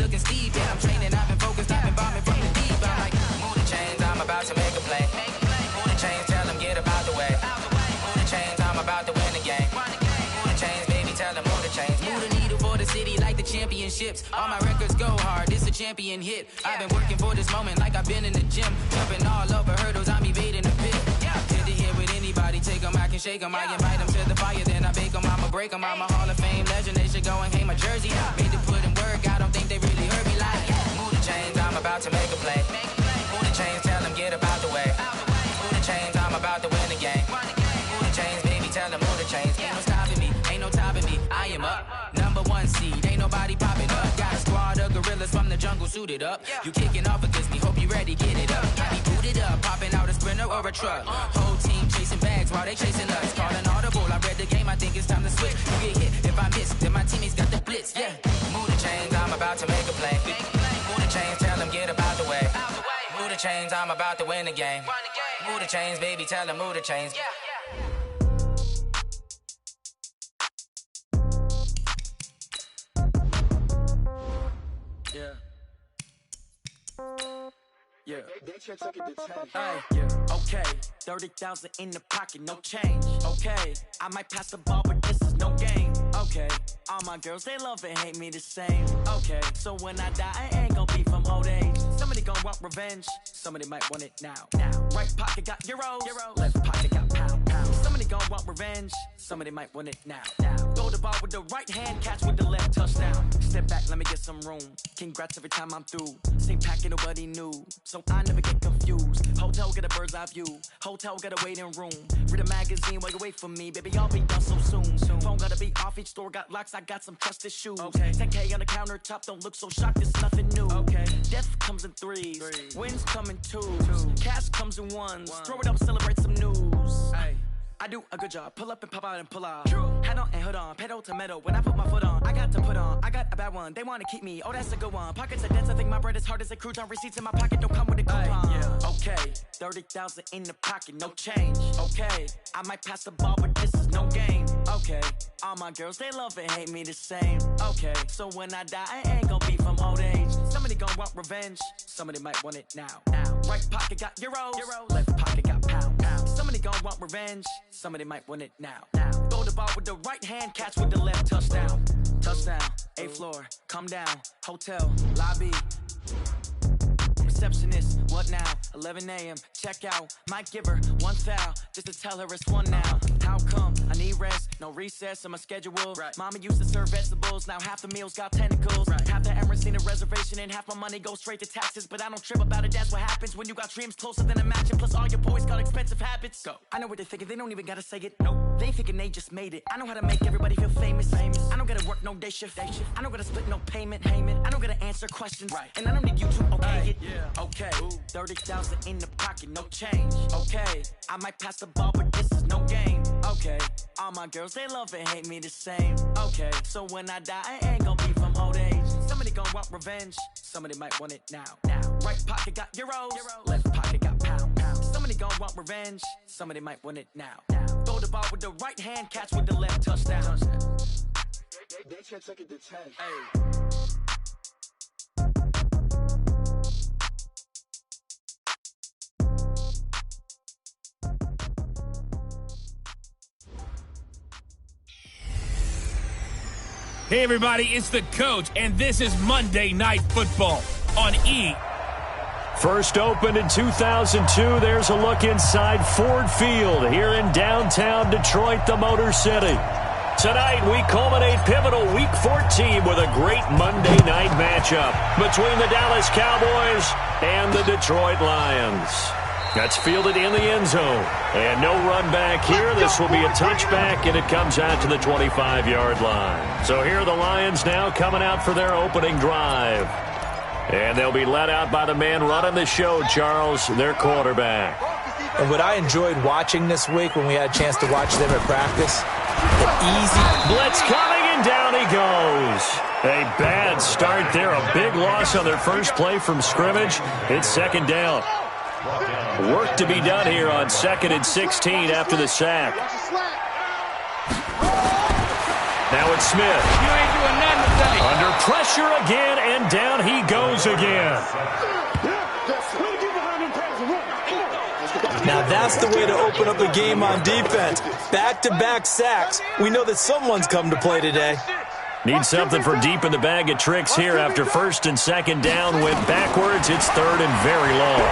looking steep. Yeah, I'm training, I've been focused, I've been bombing from the deep. I'm like, move the chains, I'm about to make a play. Move the chains, tell them get about the way. Move the chains, I'm about to win the game. Move the chains, baby, tell them move the chains. Move the needle for the city like the championships. All my records go hard, this a champion hit. I've been working for this moment like I've been in the gym. Jumping all over hurdles, I'm evading the pit. Hit the hit with anybody, take them, I can shake them. I invite them to the fire, then I bake them, I'ma break them. I'm a Hall of Fame legend, they should go and hang my jersey. Made to put in work, I don't think they really heard me like, move the chains, I'm about to make a play. Move the chains, tell them get about the way. Move the chains, I'm about to win the game. Move the chains, baby, tell them move the chains. Ain't no stopping me, ain't no topping me, I am up. Number one seed, ain't nobody popping up. Got a squad of gorillas from the jungle suited up. You kicking off against me, hope you ready, get it up. I be booted up, popping out a Sprinter or a truck. Whole team chasing bags while they chasing us. Calling audible, I read the game, I think it's time to switch. You get hit, if I miss, then my teammates got the blitz, yeah. Move the chains, I'm about to make a play. Move the chains, tell them get about the way. Move the chains, I'm about to win the game. Move the chains, baby, tell them move the chains. Yeah. Yeah. Okay. 30,000 in the pocket, no change. Okay. I might pass the ball, but this is no game. Okay. All my girls, they love and hate me the same. Okay. So when I die, I ain't gonna be from old age. Somebody gonna want revenge. Somebody might want it now. Right pocket got euros. Left pocket got pound. Somebody gonna want revenge. Somebody might want it now. Throw the ball with the right hand, catch with the left, touchdown. Step back, let me get some room. Congrats every time I'm through. Same packet, nobody knew. So I never get confused. Hotel get a bird's eye view. Hotel get a waiting room. Read a magazine while you wait for me. Baby, I'll be done so soon. Phone gotta be off, each store got locks. I got some trusted shoes. Okay. 10K on the countertop, don't look so shocked, it's nothing new. Okay. Death comes in threes. Wins come in twos. Cash comes in ones. Throw it up, celebrate some news. Ay. I do a good job, pull up and pop out and pull out. Head on and hood on, pedal to metal. When I put my foot on, I got to put on. I got a bad one, they wanna keep me. Oh, that's a good one. Pockets are dense, I think my bread is hard as a crouton. Receipts in my pocket don't come with a coupon. Okay, 30,000 in the pocket, no change. Okay, I might pass the ball, but this is no game. Okay, all my girls, they love and hate me the same. Okay, so when I die, I ain't gonna be from old age. Somebody gonna want revenge. Somebody might want it now. Right pocket got euros. Left pocket got pound. Somebody gonna want revenge. Somebody might want it now. Throw the ball with the right hand, catch with the left, touchdown. Touchdown, 8th floor, come down. Hotel, lobby. Receptionist, what now? 11 a.m., check out. Might give her one foul, just to tell her it's one now. How come? I need rest, no recess in my schedule. Mama used to serve vegetables, now half the meals got tentacles. Half the Emirates need a reservation and half my money goes straight to taxes. But I don't trip about it, that's what happens when you got dreams closer than a match. And plus all your boys got expensive habits. Go. I know what they're thinking, they don't even gotta say it. Nope. They ain't thinking they just made it. I know how to make everybody feel famous. I don't gotta work no day shift. I don't gotta split no payment. I don't gotta answer questions. And I don't need you to okay it. Okay, 30,000 in the pocket, no change. Okay, I might pass the ball, but this is no game. Okay, all my girls, they love and hate me the same. Okay, so when I die, I ain't gonna be from old age. Somebody gonna want revenge. Somebody might want it now. Right pocket got euros. Left pocket got pound. Somebody gonna want revenge. Somebody might want it now. Throw the ball with the right hand, catch with the left, touchdown. They took it to 10. Hey. Hey everybody, it's the coach, and this is Monday Night Football on E! First opened in 2002, there's a look inside Ford Field here in downtown Detroit, the Motor City. Tonight, we culminate pivotal Week 14 with a great Monday night matchup between the Dallas Cowboys and the Detroit Lions. That's fielded in the end zone. And no run back here. This will be a touchback, and it comes out to the 25-yard line. So here are the Lions now coming out for their opening drive. And they'll be led out by the man running the show, Charles, their quarterback. And what I enjoyed watching this week when we had a chance to watch them at practice, the easy blitz coming, and down he goes. A bad start there. A big loss on their first play from scrimmage. It's second down. Work to be done here on 2nd and 16 after the sack. Now Now it's Smith. You ain't doing nothing today. Under pressure again, and down he goes again. Now that's the way to open up a game on defense. Back-to-back sacks. We know that someone's come to play today. Need something for deep in the bag of tricks here after first and second down went backwards. It's third and very long.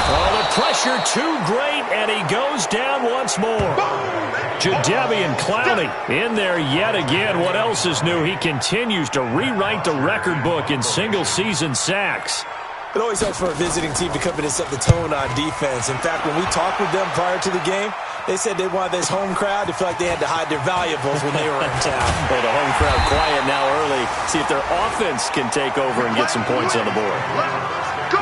Oh, the pressure too great, and he goes down once more. Jadeveon Clowney in there yet again. What else is new? He continues to rewrite the record book in single-season sacks. It always helps for a visiting team to come in and set the tone on defense. In fact, when we talked with them prior to the game, they said they wanted this home crowd to feel like they had to hide their valuables when they were in town. Well, the home crowd quiet now early. See if their offense can take over and get some points on the board.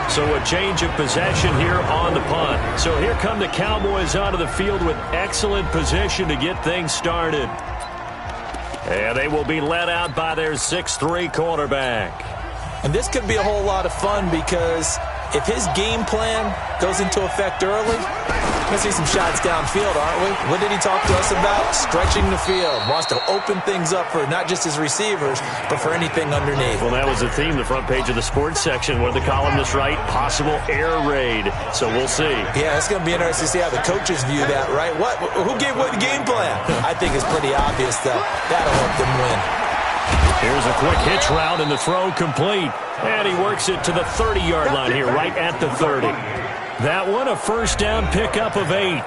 So a change of possession here on the punt. So here come the Cowboys onto the field with excellent position to get things started. And they will be led out by their 6'3" quarterback. And this could be a whole lot of fun because if his game plan goes into effect early, we're going to see some shots downfield, aren't we? What did he talk to us about? Stretching the field. Wants to open things up for not just his receivers, but for anything underneath. Well, that was the theme, the front page of the sports section. What did the columnists write? Possible air raid. So we'll see. Yeah, it's going to be interesting to see how the coaches view that, right? Who gave what game plan? I think it's pretty obvious, though. That'll help them win. Here's a quick hitch route and the throw complete. And he works it to the 30-yard line here, right at the 30. That one, a first down pickup of 8.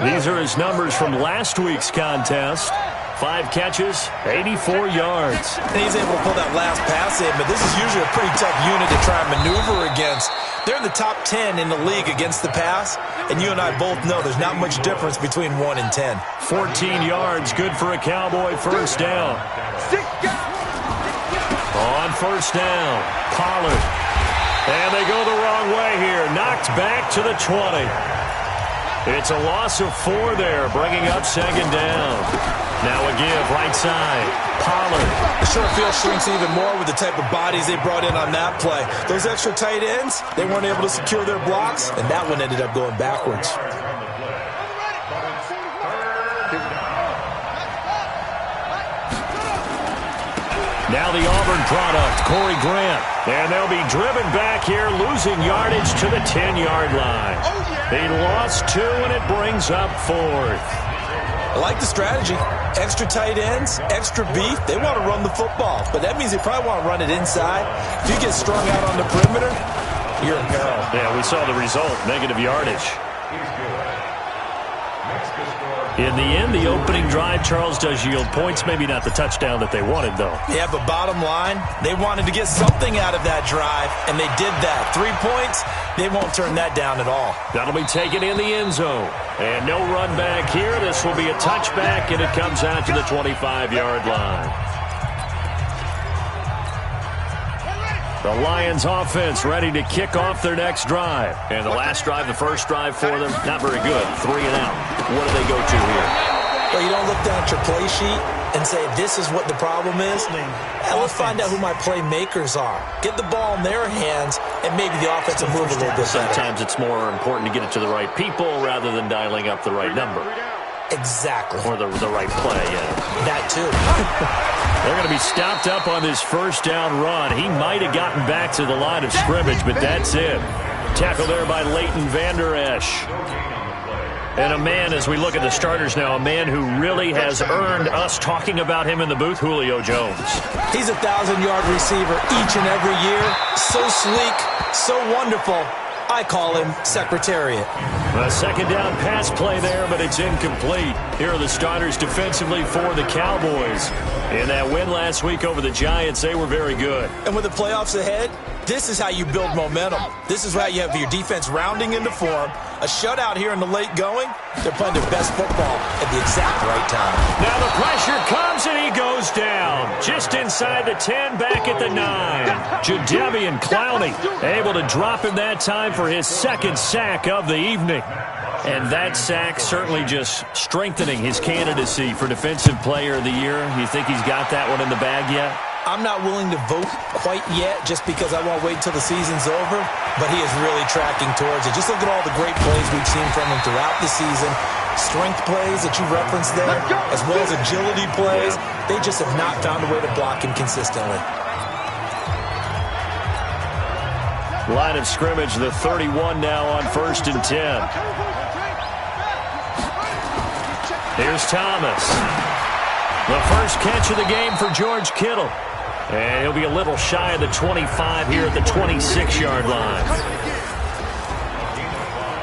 These are his numbers from last week's contest. 5 catches, 84 yards. And he's able to pull that last pass in, but this is usually a pretty tough unit to try and maneuver against. They're in the top 10 in the league against the pass, and you and I both know there's not much difference between 1 and 10. 14 yards, good for a Cowboy first down. On first down, Pollard. And they go the wrong way here. Knocked back to the 20. It's a loss of 4 there, bringing up second down. Now a give, right side, Pollard. The short field shrinks even more with the type of bodies they brought in on that play. Those extra tight ends, they weren't able to secure their blocks, and that one ended up going backwards. Now the Auburn product, Corey Grant. And they'll be driven back here, losing yardage to the 10-yard line. They lost 2, and it brings up 4th. I like the strategy. Extra tight ends, extra beef. They want to run the football, but that means they probably want to run it inside. If you get strung out on the perimeter, you're in peril. Yeah, we saw the result, negative yardage. In the end, the opening drive, Charles, does yield points. Maybe not the touchdown that they wanted, though. Yeah, but bottom line, they wanted to get something out of that drive, and they did that. 3 points, they won't turn that down at all. That'll be taken in the end zone. And no run back here. This will be a touchback, and it comes out to the 25-yard line. The Lions offense ready to kick off their next drive. And the last drive, the first drive for them, not very good. 3 and out. What do they go to here? Well, you don't look down at your play sheet and say, this is what the problem is. Now, let's find out who my playmakers are. Get the ball in their hands, and maybe the offense will move a little bit better. Sometimes it's more important to get it to the right people rather than dialing up the right number. Exactly. Or the right play, yeah. That, too. They're going to be stopped up on this first down run. He might have gotten back to the line of scrimmage, but that's it. Tackle there by Leighton Vander Esch. And a man, as we look at the starters now, a man who really has earned us talking about him in the booth, Julio Jones. He's a 1,000-yard receiver each and every year. So sleek, so wonderful. I call him Secretariat. A second down pass play there, but it's incomplete. Here are the starters defensively for the Cowboys. In that win last week over the Giants, they were very good. And with the playoffs ahead, this is how you build momentum. This is how you have your defense rounding into form. A shutout here in the late going. They're playing their best football at the exact right time. Now the pressure comes and he goes down. Just inside the 10, back at the 9. Jadeveon Clowney able to drop him that time for his second sack of the evening. And that sack certainly just strengthening his candidacy for Defensive Player of the Year. You think he's got that one in the bag yet? I'm not willing to vote quite yet just because I won't wait until the season's over, but he is really tracking towards it. Just look at all the great plays we've seen from him throughout the season. Strength plays that you referenced there, as well as agility plays. They just have not found a way to block him consistently. Line of scrimmage, the 31 now on 1st and 10. Here's Thomas. The first catch of the game for George Kittle. And he'll be a little shy of the 25 here at the 26-yard line.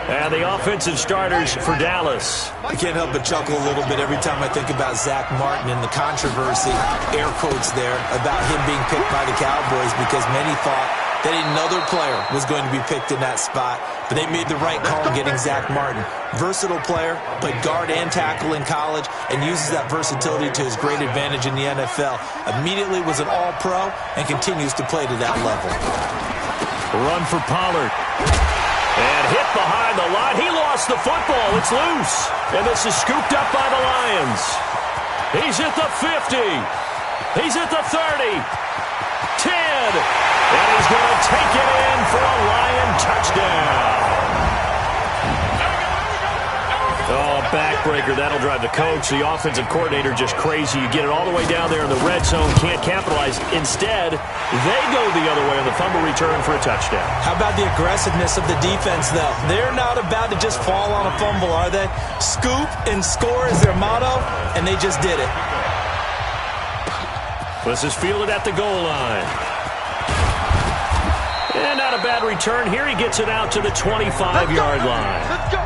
And the offensive starters for Dallas. I can't help but chuckle a little bit every time I think about Zach Martin and the controversy, air quotes there, about him being picked by the Cowboys because many thought that another player was going to be picked in that spot, but they made the right call in getting Zach Martin. Versatile player, played guard and tackle in college, and uses that versatility to his great advantage in the NFL. Immediately was an all-pro and continues to play to that level. Run for Pollard. And hit behind the line. He lost the football. It's loose. And this is scooped up by the Lions. He's at the 50. He's at the 30. 10. And he's going to take it in for a Lion touchdown. Oh, backbreaker. That'll drive the coach, the offensive coordinator, just crazy. You get it all the way down there in the red zone, can't capitalize. Instead, they go the other way on the fumble return for a touchdown. How about the aggressiveness of the defense, though? They're not about to just fall on a fumble, are they? Scoop and score is their motto, and they just did it. This is fielded at the goal line. And not a bad return here. He gets it out to the 25-yard line. Let's go.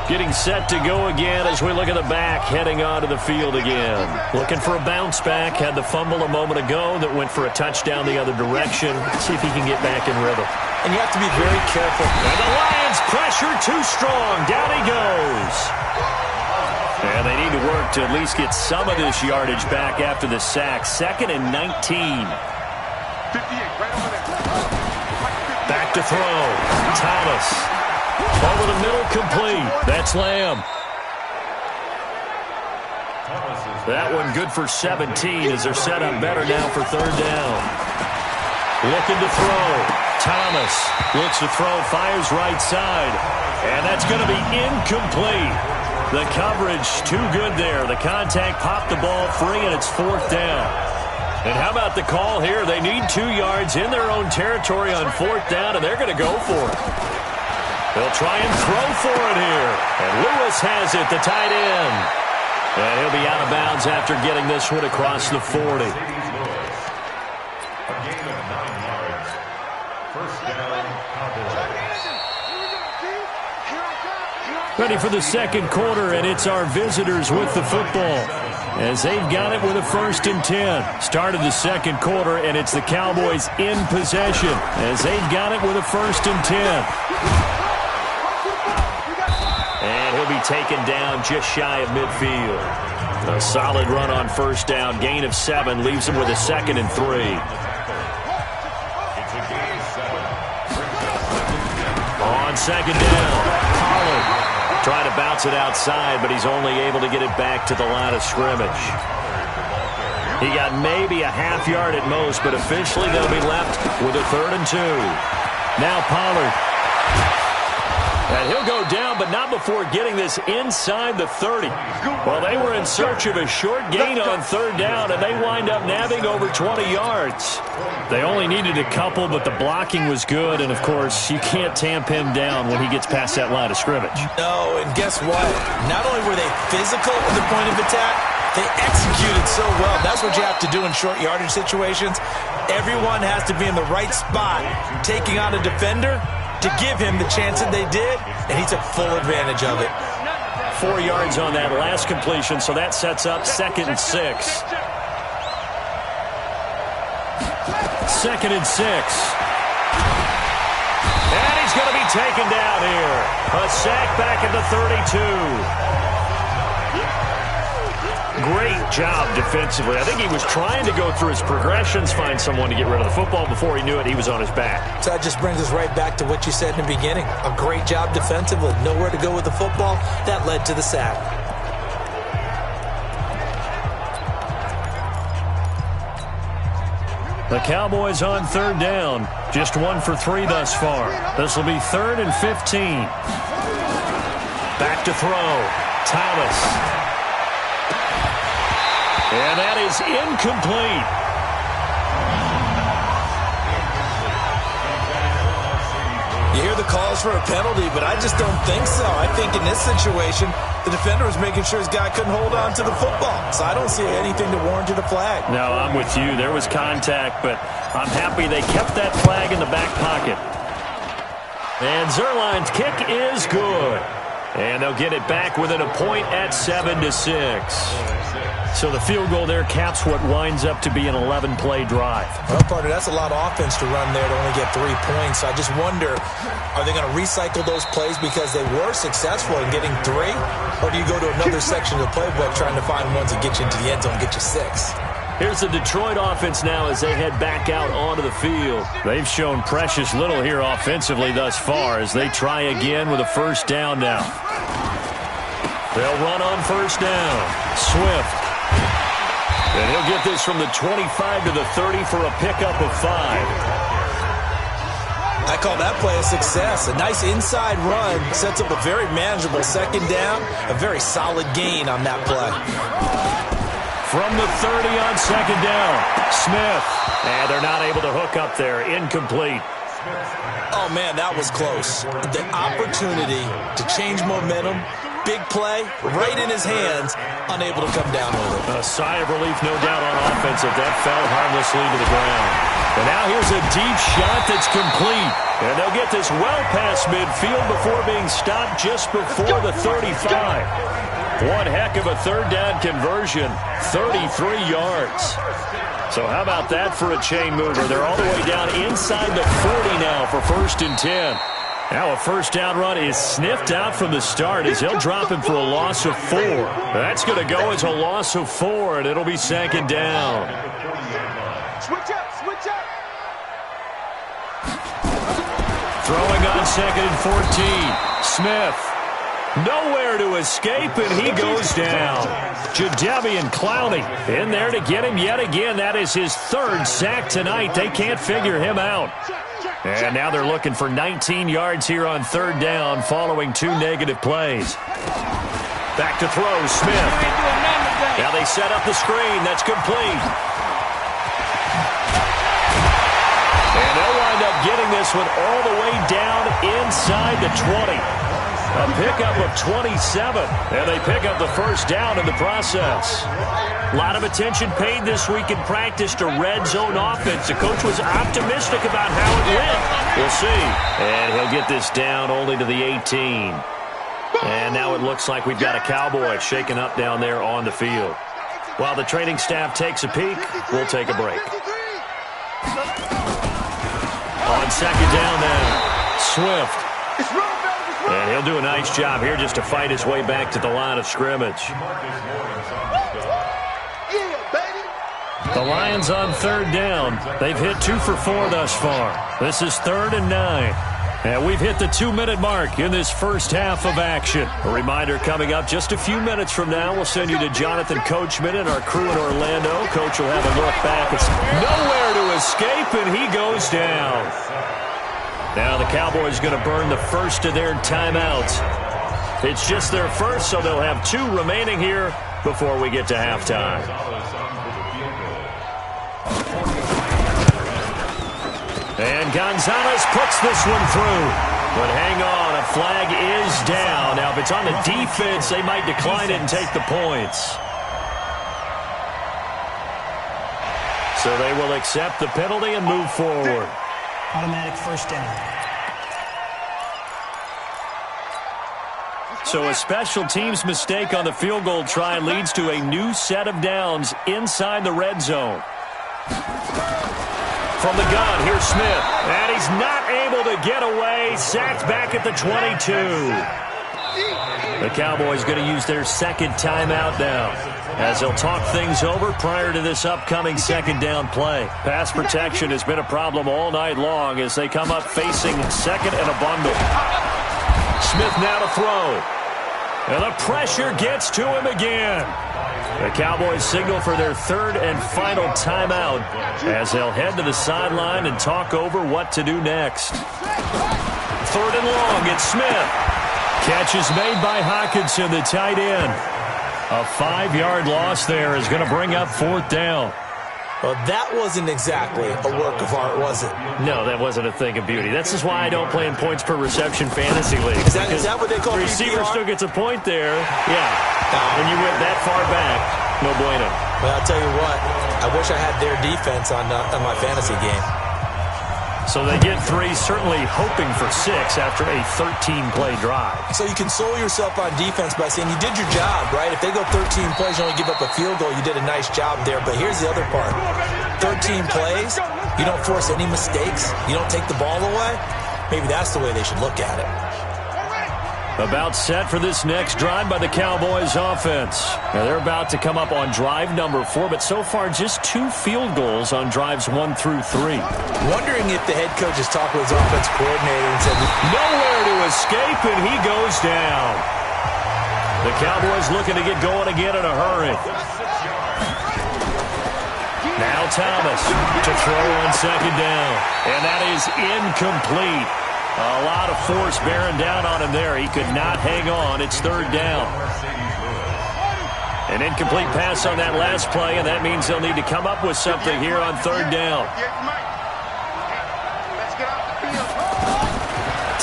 Getting set to go again as we look at the back, heading onto the field again. Looking for a bounce back. Had the fumble a moment ago that went for a touchdown the other direction. Let's see if he can get back in rhythm. And you have to be very careful. And the Lions pressure too strong. Down he goes. And they need to work to at least get some of this yardage back after the sack. 2nd and 19. Back to throw. Thomas. Over the middle, complete. That's Lamb. That one good for 17 as they're set up better now for 3rd down. Looking to throw. Thomas looks to throw, fires right side. And that's going to be incomplete. The coverage too good there. The contact popped the ball free, and it's 4th down. And how about the call here? They need 2 yards in their own territory on 4th down, and they're going to go for it. They'll try and throw for it here. And Lewis has it, the tight end. And he'll be out of bounds after getting this one across the 40. A gain of 9 yards. 1st down, Cowboys. Ready for the 2nd quarter, and it's our visitors with the football as they've got it with a 1st and 10. Started the 2nd quarter, and it's the Cowboys in possession as they've got it with a 1st and 10. And he'll be taken down just shy of midfield. A solid run on 1st down. Gain of 7 leaves him with a 2nd and 3. On 2nd down, Pollard trying to bounce it outside, but he's only able to get it back to the line of scrimmage. He got maybe a half yard at most, but officially they'll be left with a 3rd and 2. Now Pollard. And he'll go down, but not before getting this inside the 30. Well, they were in search of a short gain on 3rd down, and they wind up nabbing over 20 yards. They only needed a couple, but the blocking was good, and, of course, you can't tamp him down when he gets past that line of scrimmage. No, and guess what? Not only were they physical at the point of attack, they executed so well. That's what you have to do in short yardage situations. Everyone has to be in the right spot, taking on a defender to give him the chance that they did, and he took full advantage of it. 4 yards on that last completion, so that sets up 2nd and 6. 2nd and 6. And he's going to be taken down here. A sack back at the 32. Great job defensively. I think he was trying to go through his progressions, find someone to get rid of the football. Before he knew it, he was on his back. So that just brings us right back to what you said in the beginning. A great job defensively. Nowhere to go with the football. That led to the sack. The Cowboys on third down. Just 1 for 3 thus far. This will be 3rd and 15. Back to throw. Thomas. And that is incomplete. You hear the calls for a penalty, but I just don't think so. I think in this situation, the defender was making sure his guy couldn't hold on to the football. So I don't see anything to warrant a flag. No, I'm with you. There was contact, but I'm happy they kept that flag in the back pocket. And Zerline's kick is good. And they'll get it back within a point at 7-6. So the field goal there caps what winds up to be an 11-play drive. Well, partner, that's a lot of offense to run there to only get 3 points. So I just wonder, are they going to recycle those plays because they were successful in getting 3? Or do you go to another section of the playbook trying to find ones that get you into the end zone and get you 6? Here's the Detroit offense now as they head back out onto the field. They've shown precious little here offensively thus far as they try again with a first down now. They'll run on first down. Swift. And he'll get this from the 25 to the 30 for a pickup of 5. I call that play a success. A nice inside run sets up a very manageable second down. A very solid gain on that play. From the 30 on second down, Smith. And they're not able to hook up there. Incomplete. Oh, man, that was close. The opportunity to change momentum, big play, right in his hands, unable to come down with it. A sigh of relief, no doubt, on offense if that fell harmlessly to the ground. And now here's a deep shot that's complete. And they'll get this well past midfield before being stopped just before the 35. One heck of a third down conversion, 33 yards. So how about that for a chain mover? They're all the way down inside the 40 now for 1st and 10. Now a first down run is sniffed out from the start as he'll drop him for a loss of 4. That's going to go as a loss of 4, and it'll be 2nd down. Switch up, switch up. Throwing on 2nd and 14. Smith. Nowhere to escape, and he goes down. Jadeveon Clowney in there to get him yet again. That is his 3rd sack tonight. They can't figure him out. And now they're looking for 19 yards here on 3rd down following 2 negative plays. Back to throw, Smith. Now they set up the screen. That's complete. And they'll wind up getting this one all the way down inside the 20. A pickup of 27, and they pick up the first down in the process. A lot of attention paid this week in practice to red zone offense. The coach was optimistic about how it went. We'll see. And he'll get this down only to the 18. And now it looks like we've got a Cowboy shaken up down there on the field. While the training staff takes a peek, we'll take a break. On second down now, Swift. And he'll do a nice job here just to fight his way back to the line of scrimmage. The Lions on third down. They've hit 2 for 4 thus far. This is 3rd and 9. And we've hit the 2-minute mark in this first half of action. A reminder coming up just a few minutes from now. We'll send you to Jonathan Coachman and our crew in Orlando. Coach will have a look back. It's nowhere to escape, and he goes down. Now the Cowboys going to burn the first of their timeouts. It's just their first, so they'll have 2 remaining here before we get to halftime. And Gonzalez puts this one through. But hang on, a flag is down. Now, if it's on the defense, they might decline it and take the points. So they will accept the penalty and move forward. Automatic first down. So a special teams mistake on the field goal try leads to a new set of downs inside the red zone. From the gun, here's Smith. And he's not able to get away. Sacked back at the 22. The Cowboys going to use their second timeout now as they'll talk things over prior to this upcoming second down play. Pass protection has been a problem all night long as they come up facing second and a bundle. Smith now to throw. And the pressure gets to him again. The Cowboys signal for their third and final timeout as they'll head to the sideline and talk over what to do next. Third and long, it's Smith. Catch is made by Hockenson, the tight end. A 5-yard loss there is going to bring up fourth down. Well, that wasn't exactly a work of art, was it? No, that wasn't a thing of beauty. This is why I don't play in points per reception fantasy league. Is that what they call the receiver PPR? still gets a point there. Yeah. When you went that far back, no bueno. Well, I'll tell you what. I wish I had their defense on my fantasy game. So they get 3, certainly hoping for 6 after a 13-play drive. So you console yourself on defense by saying you did your job, right? If they go 13 plays, you only give up a field goal, you did a nice job there. But here's the other part. 13 plays, you don't force any mistakes, you don't take the ball away. Maybe that's the way they should look at it. About set for this next drive by the Cowboys offense. Now they're about to come up on drive number 4, but so far just 2 field goals on drives 1 through 3. Wondering if the head coach has talked with his offense coordinator and said, nowhere to escape, and he goes down. The Cowboys looking to get going again in a hurry. Now Thomas to throw on second down, and that is incomplete. A lot of force bearing down on him there. He could not hang on. It's third down. An incomplete pass on that last play, and that means they'll need to come up with something here on third down.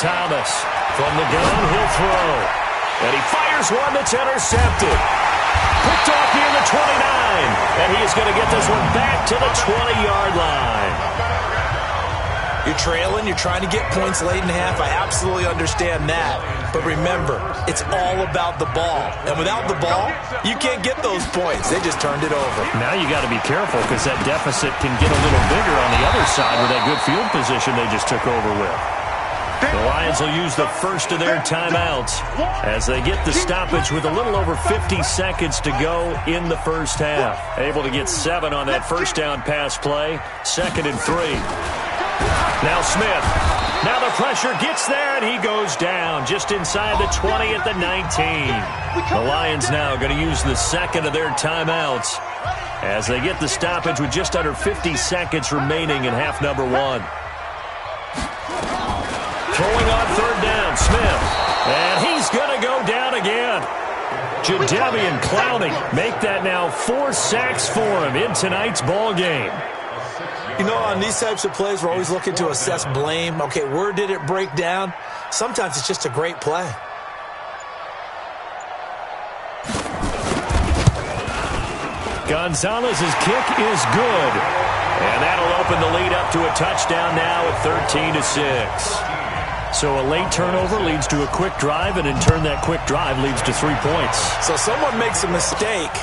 Thomas from the gun, he'll throw. And he fires one that's intercepted. Picked off near the 29. And he is going to get this one back to the 20-yard line. You're trailing, you're trying to get points late in the half. I absolutely understand that. But remember, it's all about the ball. And without the ball, you can't get those points. They just turned it over. Now you got to be careful because that deficit can get a little bigger on the other side with that good field position they just took over with. The Lions will use the first of their timeouts as they get the stoppage with a little over 50 seconds to go in the first half. Able to get 7 on that first down pass play. 2nd and 3. Now Smith. Now the pressure gets there, and he goes down just inside the 20 at the 19. The Lions now going to use the second of their timeouts as they get the stoppage with just under 50 seconds remaining in half number 1. Throwing on third down, Smith. And he's going to go down again. Jadeveon Clowney make that now 4 sacks for him in tonight's ball game. You know, on these types of plays, we're always looking to assess blame. Okay, where did it break down? Sometimes it's just a great play. Gonzalez's kick is good. And that'll open the lead up to a touchdown now at 13-6. So a late turnover leads to a quick drive, and in turn that quick drive leads to 3 points. So someone makes a mistake.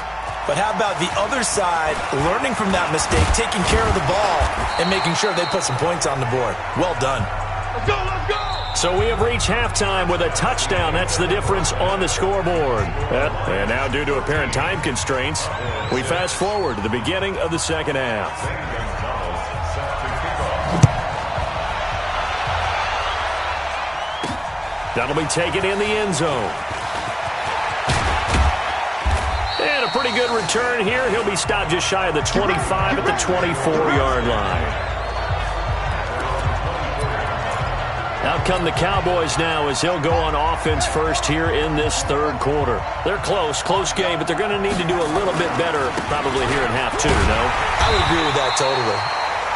But how about the other side, learning from that mistake, taking care of the ball, and making sure they put some points on the board? Well done. Let's go, let's go! So we have reached halftime with a touchdown. That's the difference on the scoreboard. And now, due to apparent time constraints, we fast forward to the beginning of the second half. That'll be taken in the end zone. And a pretty good return here. He'll be stopped just shy of the 25 at the 24-yard line. Out come the Cowboys now as he'll go on offense first here in this third quarter. They're close game, but they're going to need to do a little bit better probably here in half 2, no? I would agree with that totally.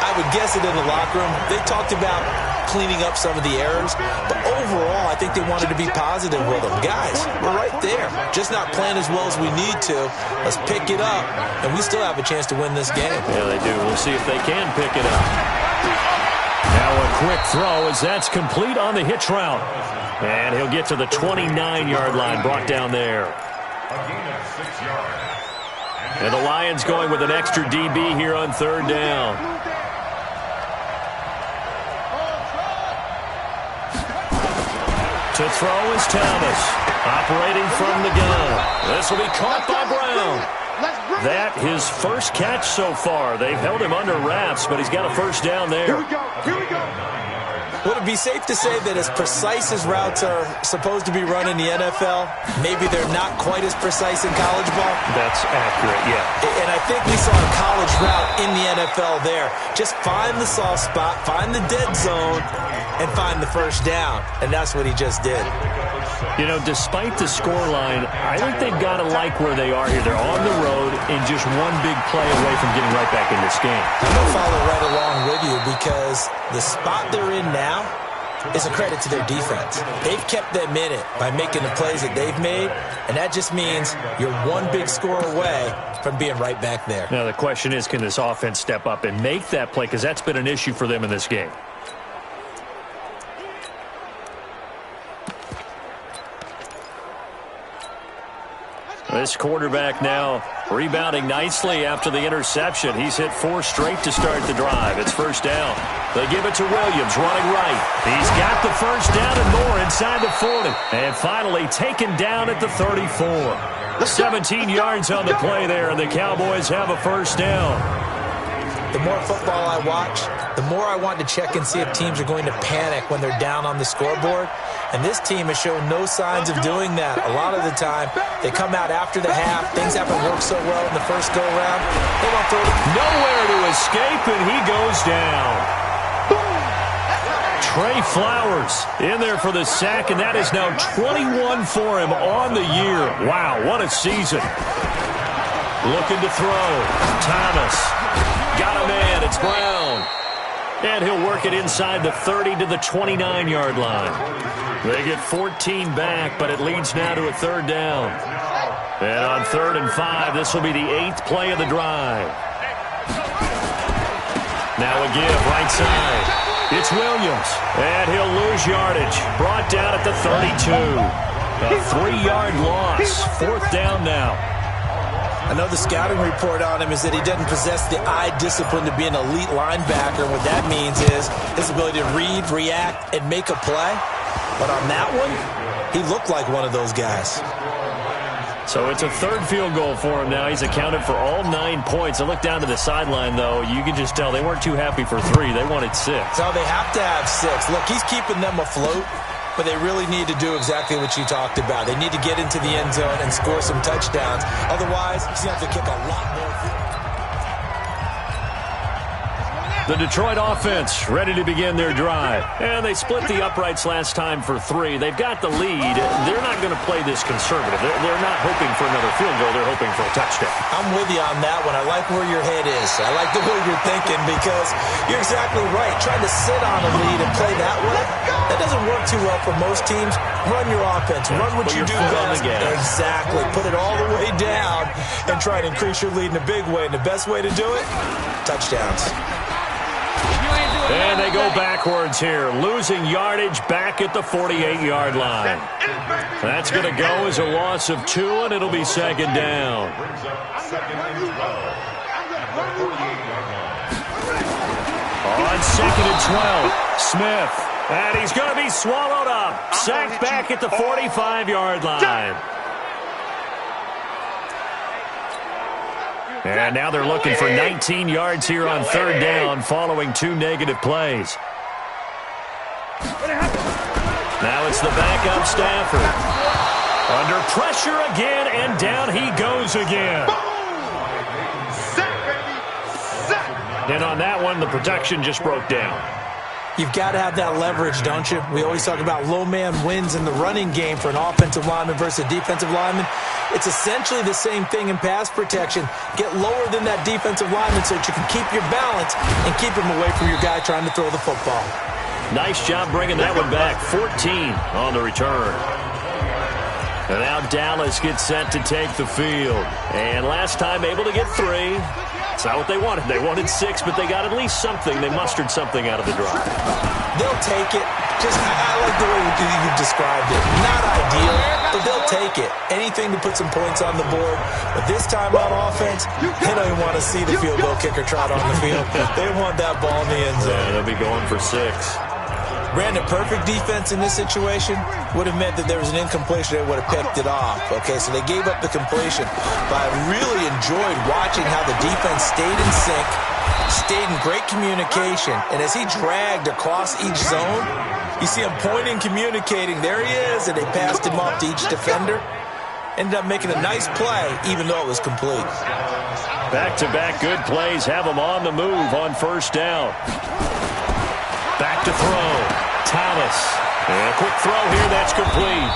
I would guess it in the locker room. They talked about cleaning up some of the errors, but overall, I think they wanted to be positive with them. Guys, we're right there. Just not playing as well as we need to. Let's pick it up, and we still have a chance to win this game. Yeah, they do. We'll see if they can pick it up. Now a quick throw as that's complete on the hitch route. And he'll get to the 29-yard line, brought down there. And the Lions going with an extra DB here on third down. To throw is Thomas, operating from the gun. This will be caught by Brown. That his first catch so far. They've held him under wraps, but he's got a first down there. Here we go. Would it be safe to say that as precise as routes are supposed to be run in the NFL, maybe they're not quite as precise in college ball? That's accurate, yeah. And I think we saw a college route in the NFL there. Just find the soft spot, find the dead zone, and find the first down. And that's what he just did. You know, despite the scoreline, I think they've got to like where they are here. They're on the road and just one big play away from getting right back in this game. I'm going to follow right along with you because the spot they're in now is a credit to their defense. They've kept them in it by making the plays that they've made, and that just means you're one big score away from being right back there. Now, the question is, can this offense step up and make that play? Because that's been an issue for them in this game. This quarterback now rebounding nicely after the interception. He's hit 4 straight to start the drive. It's first down. They give it to Williams, running right. He's got the first down and more inside the 40. And finally taken down at the 34. 17 yards on the play there, and the Cowboys have a first down. The more football I watch, the more I want to check and see if teams are going to panic when they're down on the scoreboard. And this team has shown no signs of doing that. A lot of the time, they come out after the half. Things haven't worked so well in the first go-around. They won't throw it. Nowhere to escape, and he goes down. Trey Flowers in there for the sack, and that is now 21 for him on the year. Wow, what a season. Looking to throw. Thomas. Got a man. It's Brown. And he'll work it inside the 30 to the 29-yard line. They get 14 back, but it leads now to a third down. And on 3rd and 5, this will be the 8th play of the drive. Now a give, right side. It's Williams, and he'll lose yardage. Brought down at the 32. A 3-yard loss. 4th down now. I know the scouting report on him is that he doesn't possess the eye discipline to be an elite linebacker. What that means is his ability to read, react, and make a play. But on that one, he looked like one of those guys. So it's a 3rd field goal for him now. He's accounted for all 9 points. I look down to the sideline, though. You can just tell they weren't too happy for 3. They wanted 6. So they have to have 6. Look, he's keeping them afloat, but they really need to do exactly what you talked about. They need to get into the end zone and score some touchdowns. Otherwise, he's going to have to kick a lot more. The Detroit offense ready to begin their drive. And they split the uprights last time for 3. They've got the lead. They're not going to play this conservative. They're not hoping for another field goal. They're hoping for a touchdown. I'm with you on that one. I like where your head is. I like the way you're thinking because you're exactly right. Trying to sit on a lead and play that way, that doesn't work too well for most teams. Run your offense. Run what you do best. Exactly. Put it all the way down and try to increase your lead in a big way. And the best way to do it, touchdowns. And they go backwards here, losing yardage back at the 48-yard line. That's going to go as a loss of 2, and it'll be 2nd down. On 2nd and 12, Smith. And he's going to be swallowed up. Sacked back at the 45-yard line. And now they're looking for 19 yards here on 3rd down following 2 negative plays. Now it's the backup Stafford. Under pressure again, and down he goes again. And on that one, the protection just broke down. You've got to have that leverage, don't you? We always talk about low man wins in the running game for an offensive lineman versus a defensive lineman. It's essentially the same thing in pass protection. Get lower than that defensive lineman so that you can keep your balance and keep him away from your guy trying to throw the football. Nice job bringing that one back. 14 on the return. And now Dallas gets set to take the field. And last time able to get 3. It's not what they wanted. They wanted 6, but they got at least something. They mustered something out of the drive. They'll take it. I like the way you described it. Not ideal, but they'll take it. Anything to put some points on the board. But this time on offense, they don't even want to see the field goal kicker trot on the field. They want that ball in the end zone. Yeah, they'll be going for 6. Brandon, perfect defense in this situation would have meant that there was an incompletion that would have picked it off. Okay, so they gave up the completion. But I really enjoyed watching how the defense stayed in sync, stayed in great communication, and as he dragged across each zone, you see him pointing, communicating. There he is, and they passed him off to each defender. Ended up making a nice play, even though it was complete. Back-to-back good plays have him on the move on first down. Back to throw. Thomas. And a quick throw here. That's complete.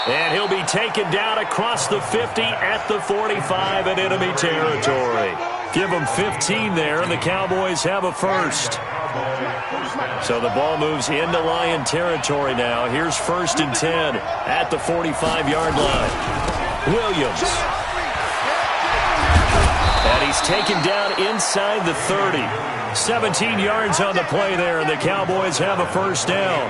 And he'll be taken down across the 50 at the 45 in enemy territory. Give them 15 there, and the Cowboys have a first. So the ball moves into Lion territory now. Here's 1st and 10 at the 45-yard line. Williams. And he's taken down inside the 30. 17 yards on the play there, and the Cowboys have a first down.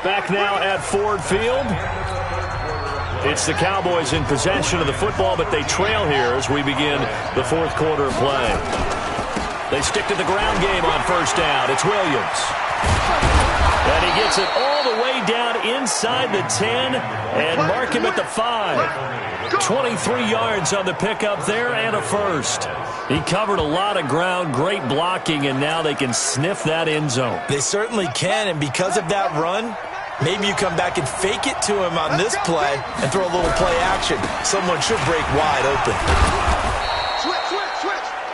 Back now at Ford Field. It's the Cowboys in possession of the football, but they trail here as we begin the fourth quarter of play. They stick to the ground game on first down. It's Williams. And he gets it all the way down inside the 10 and mark him at the 5. 23 yards on the pickup there and a first. He covered a lot of ground, great blocking, and now they can sniff that end zone. They certainly can, and because of that run, maybe you come back and fake it to him on this play and throw a little play action. Someone should break wide open.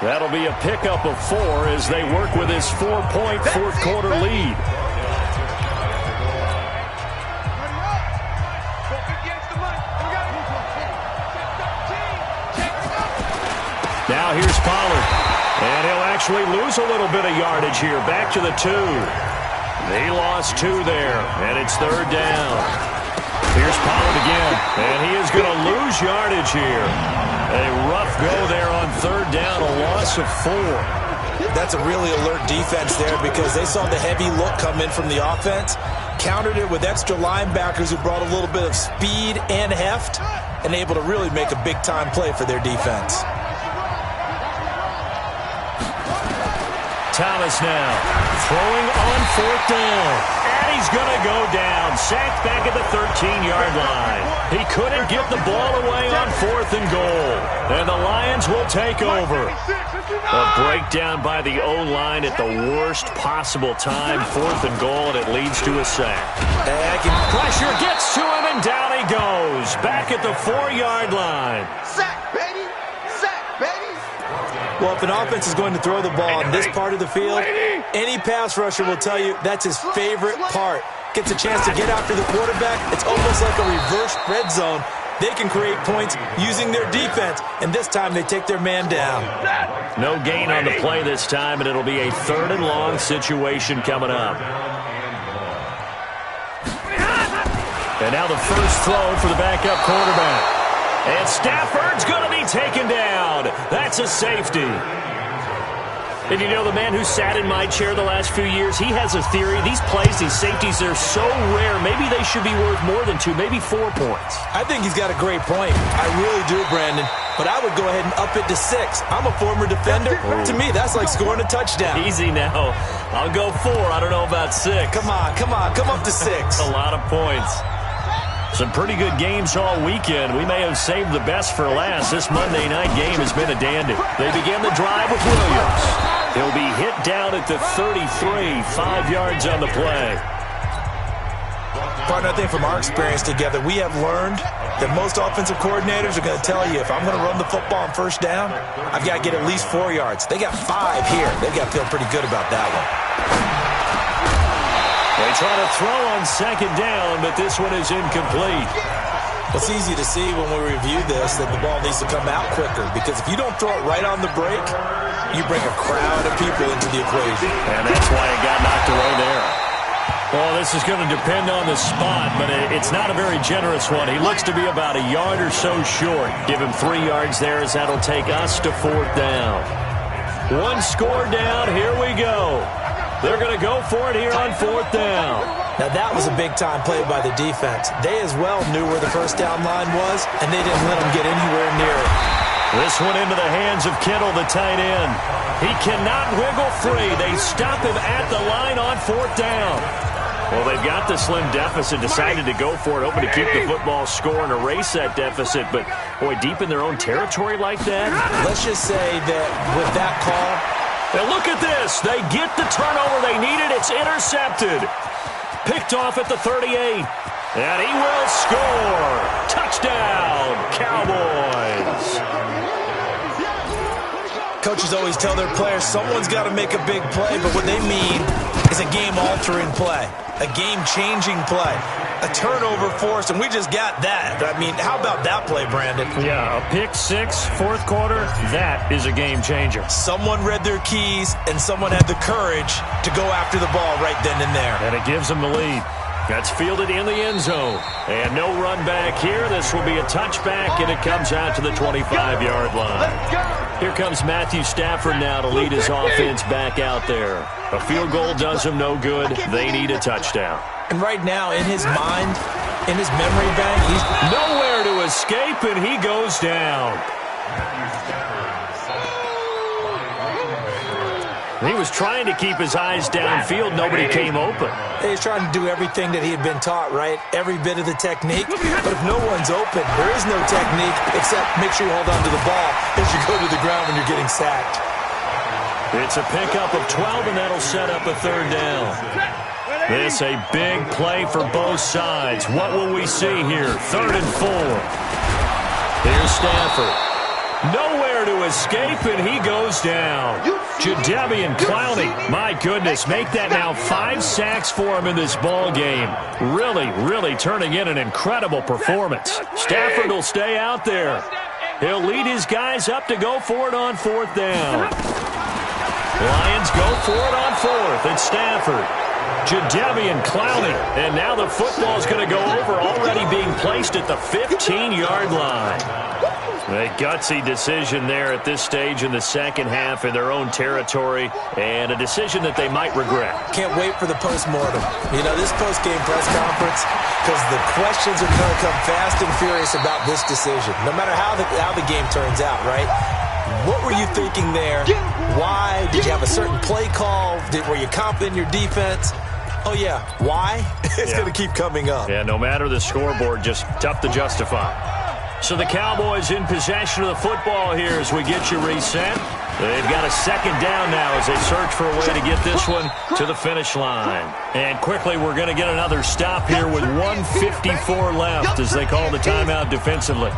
That'll be a pickup of 4 as they work with his 4-point fourth quarter lead. Now here's Pollard. And he'll actually lose a little bit of yardage here. Back to the 2. He lost 2 there, and it's 3rd down. Here's Pollard again, and he is going to lose yardage here. A rough go there on 3rd down, a loss of 4. That's a really alert defense there because they saw the heavy look come in from the offense, countered it with extra linebackers who brought a little bit of speed and heft, and able to really make a big-time play for their defense. Thomas now throwing on 4th down. And he's going to go down. Sacked back at the 13-yard line. He couldn't get the ball away on 4th and goal. And the Lions will take over. A breakdown by the O-line at the worst possible time. 4th and goal, and it leads to a sack. Pressure gets to him, and down he goes. Back at the 4-yard line. Sack, baby! Sack, baby! Well, if an offense is going to throw the ball on this part of the field, any pass rusher will tell you that's his favorite part. Gets a chance to get after the quarterback. It's almost like a reverse red zone. They can create points using their defense, and this time they take their man down. No gain on the play this time, and it'll be a 3rd and long situation coming up. And now the first throw for the backup quarterback. And Stafford's going to be taken down. That's a safety. And you know, the man who sat in my chair the last few years, he has a theory. These plays, these safeties, they're so rare. Maybe they should be worth more than 2, maybe 4 points. I think he's got a great point. I really do, Brandon. But I would go ahead and up it to 6. I'm a former defender. To me, that's like scoring a touchdown. Easy now. I'll go 4. I don't know about 6. Come on. Come up to 6. A lot of points. Some pretty good games all weekend. We may have saved the best for last. This Monday night game has been a dandy. They begin the drive with Williams. He'll be hit down at the 33, 5 yards on the play. Partner, I think from our experience together, we have learned that most offensive coordinators are going to tell you, if I'm going to run the football on first down, I've got to get at least 4 yards. They got 5 here. They've got to feel pretty good about that one. They try to throw on 2nd down, but this one is incomplete. It's easy to see when we review this that the ball needs to come out quicker, because if you don't throw it right on the break, you bring a crowd of people into the equation. And that's why it got knocked away there. Well, this is going to depend on the spot, but it's not a very generous one. He looks to be about a yard or so short. Give him 3 yards there, as that'll take us to 4th down. 1 score down. Here we go. They're going to go for it here on 4th down. Now, that was a big-time play by the defense. They as well knew where the first down line was, and they didn't let them get anywhere near it. This one into the hands of Kittle, the tight end. He cannot wiggle free. They stop him at the line on 4th down. Well, they've got the slim deficit, decided to go for it, hoping to keep the football score and erase that deficit. But, boy, deep in their own territory like that. Let's just say that with that call. And look at this. They get the turnover they needed. It's intercepted. Picked off at the 38. And he will score. Touchdown, Cowboys. Coaches always tell their players someone's got to make a big play, but what they mean is a game-altering play, a game-changing play, a turnover force, and we just got that. I mean, how about that play, Brandon? Yeah, a pick six, 4th quarter, that is a game changer. Someone read their keys, and someone had the courage to go after the ball right then and there. And it gives them the lead. That's fielded in the end zone. And no run back here. This will be a touchback, and it comes out to the 25-yard line. Here comes Matthew Stafford now to lead his offense back out there. A field goal does him no good. They need a touchdown. And right now, in his mind, in his memory bank, he's nowhere to escape, and he goes down. He was trying to keep his eyes downfield. Nobody came open. He's trying to do everything that he had been taught, right? Every bit of the technique. But if no one's open, there is no technique except make sure you hold on to the ball as you go to the ground when you're getting sacked. It's a pickup of 12, and that'll set up a 3rd down. This a big play for both sides. What will we see here? 3rd and 4. Here's Stafford. Nowhere to escape, and he goes down. Jadeveon Clowney, my goodness, make that now 5 sacks for him in this ball game. Really turning in an incredible performance. Stafford will stay out there. He'll lead his guys up to go for it on 4th down. Lions go for it on 4th. It's Stafford. Jadeveon Clowney. And now the football's going to go over, already being placed at the 15-yard line. A gutsy decision there at this stage in the second half in their own territory, and a decision that they might regret. Can't wait for the post-mortem. You know, this post-game press conference, because the questions are going to come fast and furious about this decision, no matter how the game turns out, right? What were you thinking there? Why? Did you have a certain play call? Were you confident in your defense? Oh, yeah. Why? It's going to keep coming up. Yeah, no matter the scoreboard, just tough to justify. So the Cowboys in possession of the football here as we get you reset. They've got a 2nd down now as they search for a way to get this one to the finish line. And quickly, we're going to get another stop here with 1:54 left as they call the timeout defensively.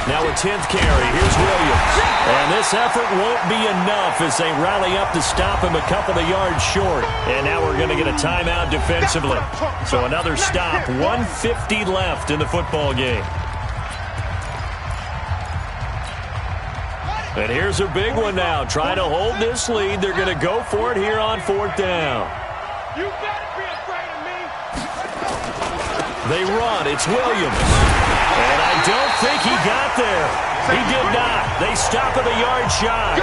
Now a 10th carry. Here's Williams. And this effort won't be enough as they rally up to stop him a couple of yards short. And now we're going to get a timeout defensively. So another stop. 1:50 left in the football game. And here's a big one now. Trying to hold this lead. They're going to go for it here on 4th down. You better be afraid of me. They run. It's Williams. And I don't think he got there. He did not. They stop at the yard shy.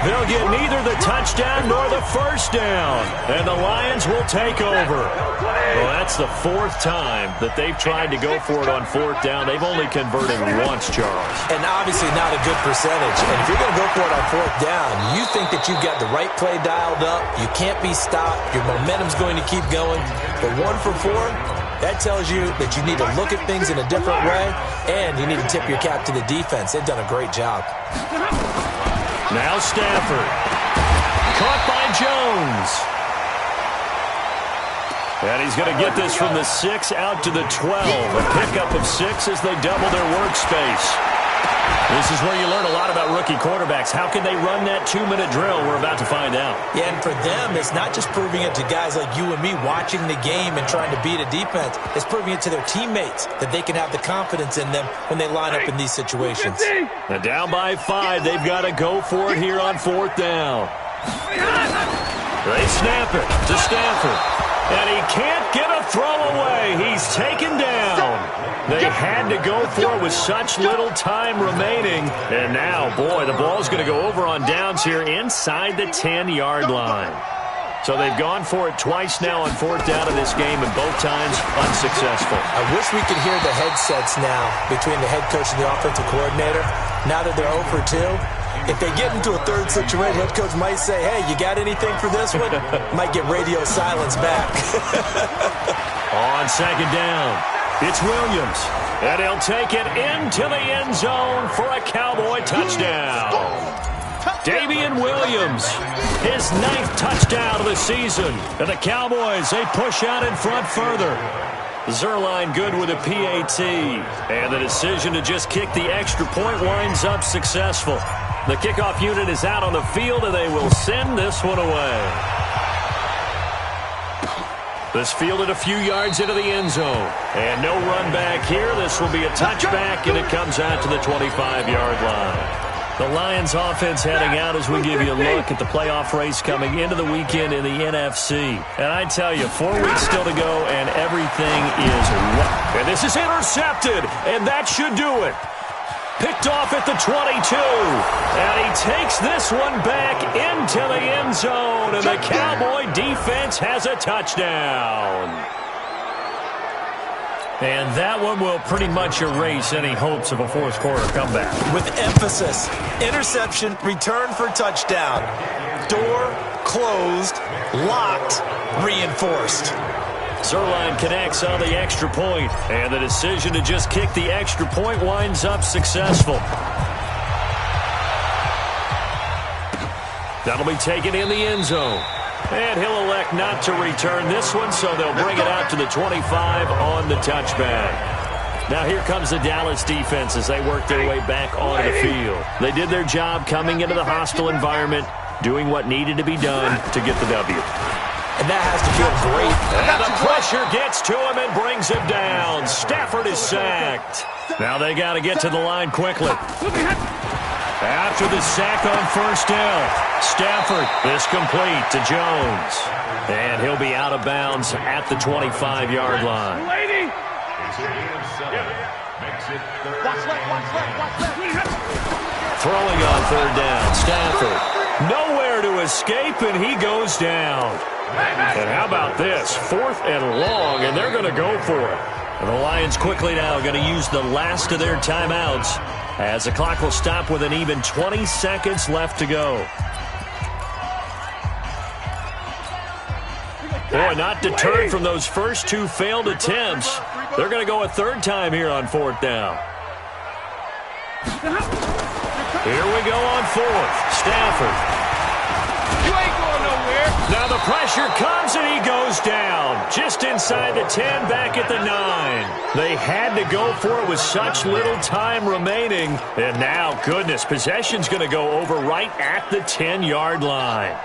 They'll get neither the touchdown nor the 1st down. And the Lions will take over. Well, that's the 4th time that they've tried to go for it on 4th down. They've only converted once, Charles. And obviously not a good percentage. And if you're going to go for it on 4th down, you think that you've got the right play dialed up. You can't be stopped. Your momentum's going to keep going. But 1 for 4... that tells you that you need to look at things in a different way, and you need to tip your cap to the defense. They've done a great job. Now Stafford. Caught by Jones. And he's going to get this from the 6 out to the 12. A pickup of 6 as they double their workspace. This is where you learn a lot about rookie quarterbacks. How can they run that 2-minute drill? We're about to find out. Yeah, and for them, it's not just proving it to guys like you and me watching the game and trying to beat a defense. It's proving it to their teammates that they can have the confidence in them when they line up in these situations. Now down by 5. They've got to go for it here on 4th down. They snap it to Stafford. And he can't get a throw away. He's taken down. They had to go for it with such little time remaining. And now, boy, the ball's going to go over on downs here inside the 10-yard line. So they've gone for it twice now on fourth down in this game, and both times unsuccessful. I wish we could hear the headsets now between the head coach and the offensive coordinator. Now that they're 0 for 2, if they get into a third situation, head coach might say, hey, you got anything for this one? Might get radio silence back. On second down, it's Williams. And he'll take it into the end zone for a Cowboy touchdown. Damian Williams, his 9th touchdown of the season. And the Cowboys, they push out in front further. Zerline good with a PAT. And the decision to just kick the extra point winds up successful. The kickoff unit is out on the field, and they will send this one away. This fielded a few yards into the end zone. And no run back here. This will be a touchback, and it comes out to the 25-yard line. The Lions offense heading out as we give you a look at the playoff race coming into the weekend in the NFC. And I tell you, 4 weeks still to go, and everything is right. And this is intercepted, and that should do it. Picked off at the 22. And he takes this one back into the end zone, and the Cowboy defense has a touchdown. And that one will pretty much erase any hopes of a fourth quarter comeback. With emphasis, interception, return for touchdown. Door closed, locked, reinforced. Zerline connects on the extra point, and the decision to just kick the extra point winds up successful. That'll be taken in the end zone. And he'll elect not to return this one, so they'll bring it out to the 25 on the touchback. Now here comes the Dallas defense as they work their way back onto the field. They did their job coming into the hostile environment, doing what needed to be done to get the W. And that has to feel great. And the pressure gets to him and brings him down. Stafford is sacked. Now they got to get to the line quickly. After the sack on first down, Stafford is complete to Jones. And he'll be out of bounds at the 25-yard line. Throwing on third down, Stafford. Nowhere to escape, and he goes down. And how about this? 4th and long, and they're going to go for it. And the Lions quickly now going to use the last of their timeouts as the clock will stop with an even 20 seconds left to go. Boy, not deterred from those first 2 failed attempts. They're going to go a third time here on 4th down. Here we go on 4th. Stafford. You ain't going nowhere. Now the pressure comes and he goes down. Just inside the 10, back at the 9. They had to go for it with such little time remaining. And now, goodness, possession's going to go over right at the 10-yard line.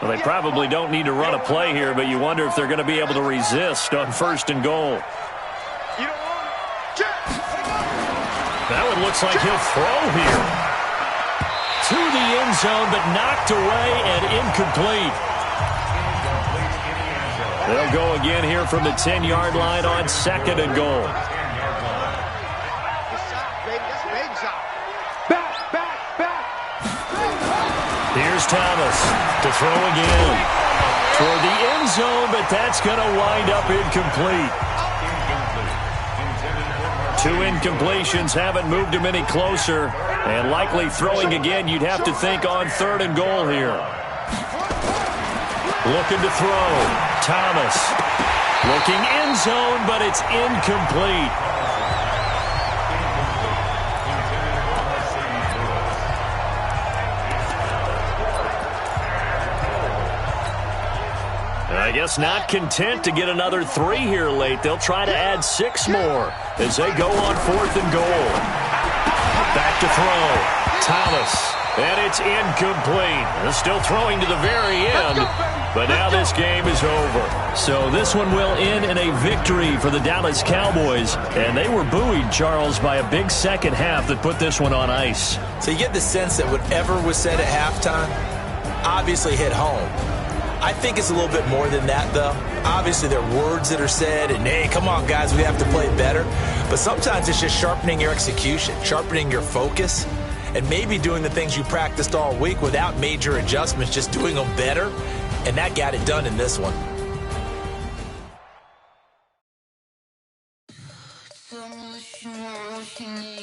Well, they probably don't need to run a play here, but you wonder if they're going to be able to resist on 1st and goal. That one looks like he'll throw here. To the end zone, but knocked away and incomplete. They'll go again here from the 10-yard line on 2nd and goal. Here's Thomas to throw again. Toward the end zone, but that's going to wind up incomplete. 2 incompletions haven't moved him any closer. And likely throwing again, you'd have to think on 3rd and goal here. Looking to throw. Thomas. Looking end zone, but it's incomplete. I guess not content to get another 3 here late. They'll try to add 6 more as they go on 4th and goal. Back to throw. Thomas. And it's incomplete. They're still throwing to the very end, but now this game is over. So this one will end in a victory for the Dallas Cowboys. And they were buoyed, Charles, by a big second half that put this one on ice. So you get the sense that whatever was said at halftime obviously hit home. I think it's a little bit more than that, though. Obviously, there are words that are said, and, hey, come on, guys, we have to play better. But sometimes it's just sharpening your execution, sharpening your focus, and maybe doing the things you practiced all week without major adjustments, just doing them better. And that got it done in this one. Tell me what you want, what you need.